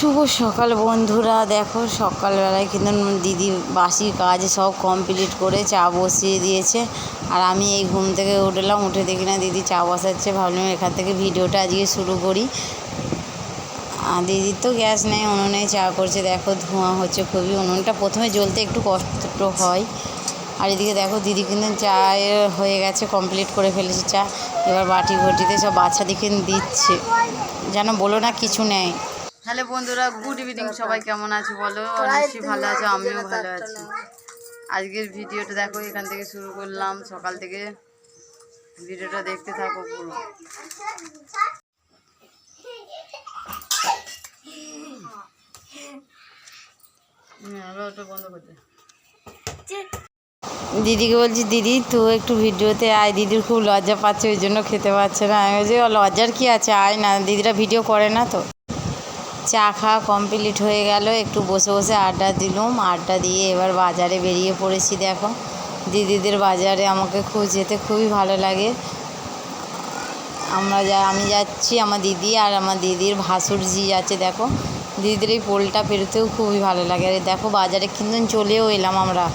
শুভ সকাল বন্ধুরা। দেখো সকালবেলায় কিন্তু দিদি বাসি কাজ সব কমপ্লিট করে চা বসিয়ে দিয়েছে, আর আমি এই ঘুম থেকে উঠলাম, উঠে দেখি না দিদি চা বসাচ্ছে। ভাবলাম এখান থেকে ভিডিওটা আজকে শুরু করি। আর দিদির তো গ্যাস নেই, উনুনে চা করছে। দেখো ধোঁয়া হচ্ছে খুবই, উনুনটা প্রথমে জ্বলতে একটু কষ্ট হয়। আর এদিকে দেখো দিদি কিন্তু চা হয়ে গেছে, কমপ্লিট করে ফেলেছে চা। এবার বাটি ঘটিতে সব বাচ্চাদিকে দিচ্ছে, যেন বলো না কিছু নেই। হ্যালো বন্ধুরা, গুড ইভিনিং। সবাই কেমন আছো বলো? নিশ্চয়ই ভালো আছো, আমিও ভালো আছি। আজকের ভিডিওটা দেখো, এখান থেকে শুরু করলাম। সকাল থেকে ভিডিওটা দেখতে থাকো পুরো। বন্ধ করতে দিদিকে বলছি, দিদি তুই একটু ভিডিওতে আয়। দিদির খুব লজ্জা পাচ্ছে, ওই জন্য খেতে পাচ্ছে না। আমি বলছি লজ্জার কি আছে, আয় না। দিদিরা ভিডিও করে না তো। চা খাওয়া কমপ্লিট হয়ে গেল, একটু বসে বসে আড্ডা দিলাম। আড্ডা দিয়ে এবার বাজারে বেরিয়ে পড়েছি। দেখো দিদিদের বাজারে আমাকে যেতে খুবই ভালো লাগে। আমি যাচ্ছি, আমার দিদি আর আমার দিদির ভাসুরজি যাচ্ছে। দেখো দিদিদের এই পোলটা পেরোতেও খুবই ভালো লাগে। আর দেখো বাজারে কিন্তু চলেও এলাম আমরা।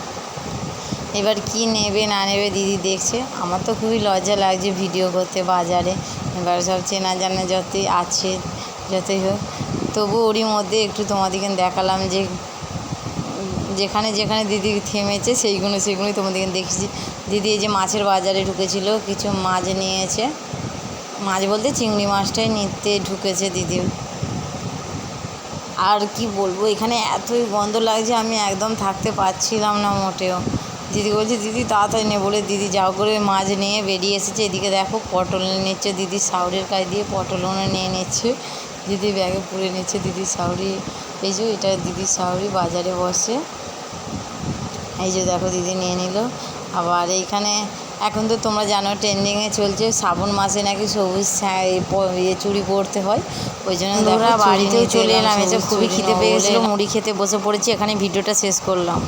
এবার কি নেবে না নেবে দিদি দেখছে। আমার তো খুবই লজ্জা লাগছে ভিডিও করতে বাজারে। এবার সব চেনা জানা যতই আছে, যতই হোক, তবু ওরই মধ্যে একটু তোমাদেরকে দেখালাম যে যেখানে যেখানে দিদি থেমেছে সেইগুলোই তোমাদেরকে দেখেছি। দিদি এই যে মাছের বাজারে ঢুকেছিল, কিছু মাছ নিয়েছে। মাছ বলতে চিংড়ি মাছটাই নিতে ঢুকেছে দিদি। আর কি বলবো, এখানে এতই গন্ধ লাগছে, আমি একদম থাকতে পারছিলাম না মোটেও। দিদি বলছে দিদি তাড়াতাড়ি নে, বলে দিদি যাও করে মাছ নিয়ে বেরিয়ে এসেছে। এদিকে দেখো পটল নিচ্ছে দিদি, শাউরির কাজ দিয়ে পটলও নিয়ে নিচ্ছে। দিদি ব্যাগে পুরে নিচ্ছে দিদির শাউরি। এই যে এটা দিদির শাউরি, বাজারে বসে। এই যে দেখো দিদি নিয়ে নিল। আবার এইখানে এখন তো তোমরা জানো ট্রেন্ডিংয়ে চলছে, শ্রাবণ মাসে নাকি সবুজ চুড়ি পরতে হয়। ওই জন্য আমরা বাড়িতেও চলে এলাম। এসে খুবই খিদে পেয়ে গেছিলো, মুড়ি খেতে বসে পড়েছি। এখানে ভিডিওটা শেষ করলাম।